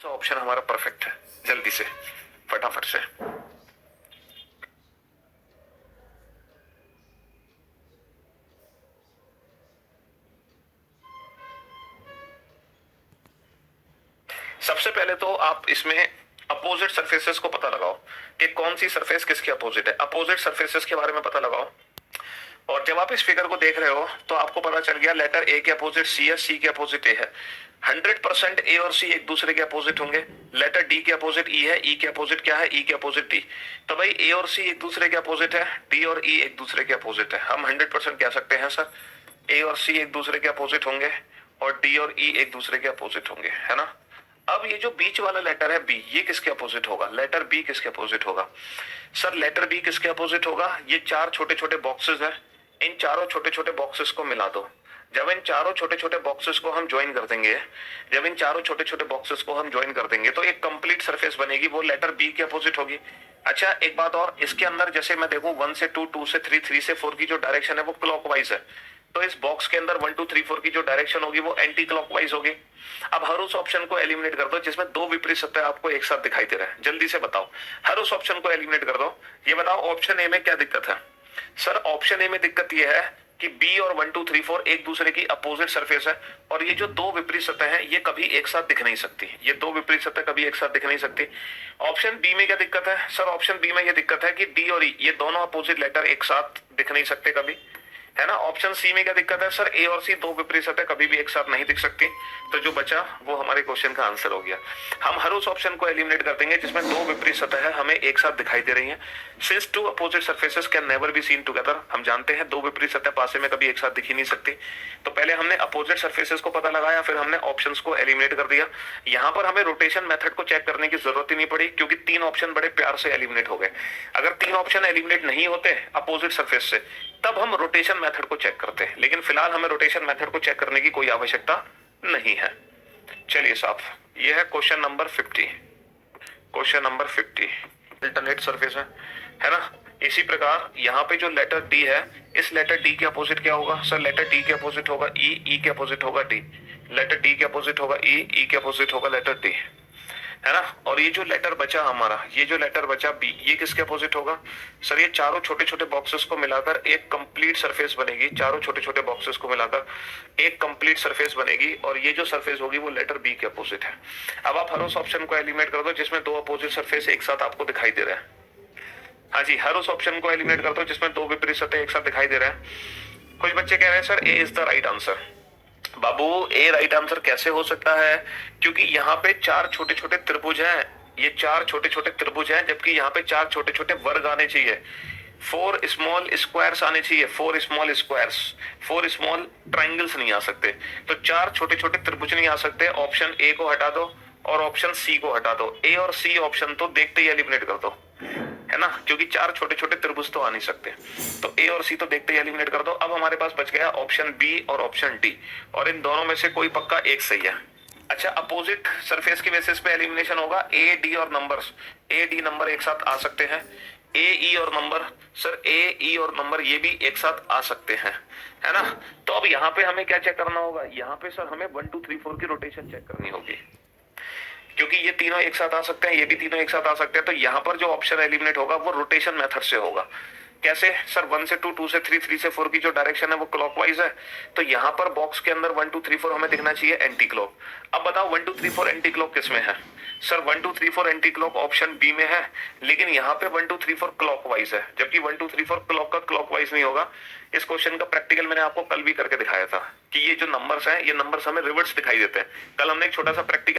सा ऑप्शन हमारा परफेक्ट है? जल्दी से, फटाफट से। सबसे पहले तो आप इसमें अपोजिट सरफेसेस को पता लगाओ कि कौन सी सरफेस किसके अपोजिट है। अपोजिट सरफेसेस के बारे में पता लगाओ। और जब आप इस फिगर को देख रहे हो तो आपको पता चल गया लेटर ए के अपोजिट सी है, सी के अपोजिट ए है। 100% ए और सी एक दूसरे के अपोजिट होंगे। लेटर डी के अपोजिट ई है, ई के अपोजिट क्या है? ई के अपोजिट डी। तो भाई ए और सी एक दूसरे के अपोजिट है, डी और ई एक दूसरे के अपोजिट है। हम 100% कह सकते हैं सर ए और सी एक दूसरे के अपोजिट होंगे और डी और ई एक दूसरे के अपोजिट होंगे, है ना। अब ये जो बीच वाला लेटर है बी, ये किसके अपोजिट होगा? लेटर बी किसके अपोजिट होगा? सर लेटर बी किसके अपोजिट होगा? ये चार छोटे छोटे बॉक्सेस है, इन चारों छोटे छोटे बॉक्सेस को मिला दो। जब इन चारों छोटे छोटे बॉक्सेस को हम ज्वाइन कर देंगे, जब इन चारों छोटे छोटे बॉक्सेस को हम ज्वाइन कर देंगे तो एक कंप्लीट सरफेस बनेगी, वो लेटर बी के अपोजिट होगी। अच्छा एक बात और, इसके अंदर जैसे मैं देखूं 1 से 2, 2 से 3, 3 से 4 की जो डायरेक्शन है वो क्लॉकवाइज है, तो इस बॉक्स के अंदर 1, 2, 3, 4 की जो डायरेक्शन होगी वो एंटी क्लॉकवाइज होगी। अब हर उस ऑप्शन को एलिमिनेट कर दो जिसमें दो विपरीत सतह आपको एक साथ दिखाई दे रहा है। जल्दी से बताओ, हर उस ऑप्शन को एलिमिनेट कर दो। ये बताओ ऑप्शन ए में क्या दिक्कत है? सर ऑप्शन ए में दिक्कत यह है कि बी और 1, 2, 3, 4 एक दूसरे की अपोजिट सरफेस है और ये जो दो विपरीत सतह है ये कभी एक साथ दिख नहीं सकती। ये दो विपरीत सतह कभी एक साथ दिख नहीं सकती। ऑप्शन बी में क्या दिक्कत है? सर ऑप्शन बी में ये दिक्कत है कि डी और ई ये दोनों अपोजिट लेटर एक साथ दिख नहीं सकते कभी, है ना। ऑप्शन सी में क्या दिक्कत है? सर ए और सी दो विपरीत सतह कभी भी एक साथ नहीं दिख सकती। तो जो बचा वो हमारे क्वेश्चन का आंसर हो गया। हम हर उस ऑप्शन को एलिमिनेट कर देंगे जिसमें दो विपरीत सतह है हमें एक साथ दिखाई दे रही हैं। Since to opposite surfaces can never be seen together, हम जानते हैं दो विपरीत सतह पासे में कभी एक साथ दिख ही नहीं सकती। तो पहले हमने अपोजिट सरफेसेस को पता लगाया, फिर हमने ऑप्शंस को एलिमिनेट कर दिया। यहाँ पर हमें रोटेशन मेथड को चेक करने की जरूरत ही नहीं पड़ी क्योंकि तीन ऑप्शन बड़े प्यार से एलिमिनेट हो गए। अगर तीन ऑप्शन एलिमिनेट नहीं होते अपोजिट सरफेस से तब हम रोटेशन मेथड को चेक करते हैं, लेकिन फिलहाल हमें रोटेशन मेथड को चेक करने की कोई आवश्यकता नहीं है। चलिए साहब, ये है question number 50। Question number 50 alternate surface है ना। इसी प्रकार यहाँ पे जो लेटर डी है, इस लेटर डी के अपोजिट क्या होगा? सर लेटर डी के अपोजिट होगा ई, ई के अपोजिट होगा डी। लेटर डी के अपोजिट होगा ई, ई के अपोजिट होगा लेटर डी, है ना। और ये जो लेटर बचा हमारा, ये जो लेटर बचा बी, ये किसके अपोजिट होगा? सर ये चारों छोटे छोटे बॉक्सेस को मिलाकर एक कंप्लीट सरफेस बनेगी। चारों छोटे छोटे बॉक्सेस को मिलाकर एक कंप्लीट सरफेस बनेगी और ये जो सरफेस होगी वो लेटर बी के अपोजिट है। अब आप हर उस ऑप्शन को एलिमिनेट कर दो जिसमें दो अपोजिट सरफेस एक साथ आपको दिखाई दे रहा है। हाँ जी, हर उस ऑप्शन को एलिमिनेट कर दो जिसमें दो विपरीत सतह एक साथ दिखाई दे रहा है। कुछ बच्चे कह रहे हैं sir A is the right answer. Babu A right answer कैसे हो सकता है? क्योंकि यहाँ पे चार छोटे छोटे त्रिभुज हैं, ये चार छोटे छोटे त्रिभुज हैं, जबकि यहाँ पे चार छोटे छोटे वर्ग आने चाहिए। 4 स्मॉल स्क्वायर्स आने चाहिए, 4 स्मॉल स्क्वायर्स, 4 स्मॉल ट्राइंगल्स नहीं आ सकते। तो चार छोटे छोटे त्रिभुज नहीं आ सकते। ऑप्शन ए को हटा दो और ऑप्शन सी को हटा दो। ए और सी ऑप्शन तो देखते ही एलिमिनेट कर दो, है ना, क्योंकि चार छोटे छोटे त्रिभुज तो आ नहीं सकते। तो ए और सी तो देखते ही एलिमिनेट कर दो। अब हमारे पास बच गया ऑप्शन बी और ऑप्शन डी, और इन दोनों में से कोई पक्का एक सही है। अच्छा, अपोजिट सरफेस की बेसिस पे एलिमिनेशन होगा। ए डी और नंबर्स, ए डी नंबर एक साथ आ सकते हैं। ए ई और नंबर, सर ए ई और नंबर ये भी एक साथ आ सकते हैं, है ना। तो अब यहाँ पे हमें क्या चेक करना होगा? यहाँ पे सर हमें 1, 2, 3, 4 की रोटेशन चेक करनी होगी, क्योंकि ये तीनों एक साथ आ सकते हैं, ये भी तीनों एक साथ आ सकते हैं। तो यहाँ पर जो ऑप्शन एलिमिनेट होगा वो रोटेशन मेथड से होगा। कैसे? सर 1 से 2, 2 से 3, 3 से 4 की जो डायरेक्शन है वो क्लॉकवाइज है, तो यहाँ पर बॉक्स के अंदर 1, 2, 3, 4 हमें दिखना चाहिए एंटी क्लॉक। अब बताओ 1, 2, 3, 4 एंटी क्लॉक किसमें है? Sir 1, 2, 3, 4 anti clock option B में है, लेकिन यहाँ पे 1, 2, 3, 4 क्लॉकवाइज है, जबकि 1, 2, 3, 4 क्लॉक का क्लॉकवाइज नहीं होगा। इस क्वेश्चन का प्रैक्टिकल मैंने आपको कल भी करके दिखाया था कि ये जो नंबर्स हैं, ये नंबर्स हमें रिवर्स दिखाई देते हैं। कल हमने एक छोटा सा प्रैक्टिकल